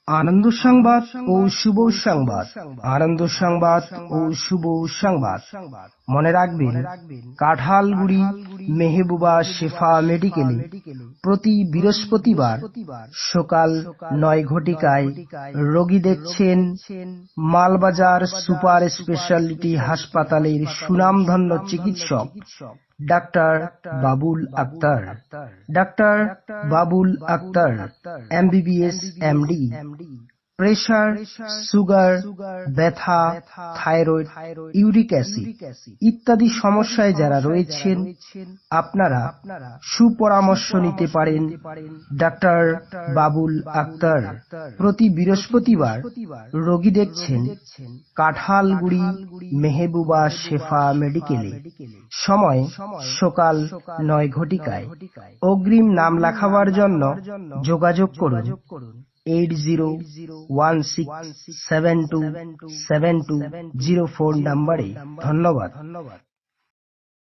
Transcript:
আনন্দ সংবাদ ও শুভ সংবাদ। আনন্দ সংবাদ ও শুভ সংবাদ। মনে রাখবেন, কাঁঠালগুড়ি মেহবুবা শেফা মেডিকেলে প্রতি বৃহস্পতিবার সকাল ৯ ঘটিকায় রোগী দেখছেন মালবাজার সুপার স্পেশালিটি হাসপাতালের সুনামধন্য চিকিৎসক doctor Babul Akhtar. Doctor Babul Akhtar MBBS MD। Pressure, sugar, ব্যথা, থাইরয়েড, ইউরিক অ্যাসিড ইত্যাদি সমস্যায় যারা রয়েছেন, আপনারা সুপরামর্শ নিতে পারেন ডাক্তার বাবুল আক্তার। প্রতি বৃহস্পতিবার রোগী দেখছেন কাঁঠালগুড়ি মেহবুবা শেফা মেডিকেলে। সময় সকাল ৯ ঘটিকায়। অগ্রিম নাম লেখাবার জন্য যোগাযোগ করুন 8016727204 নম্বরে। ধন্যবাদ।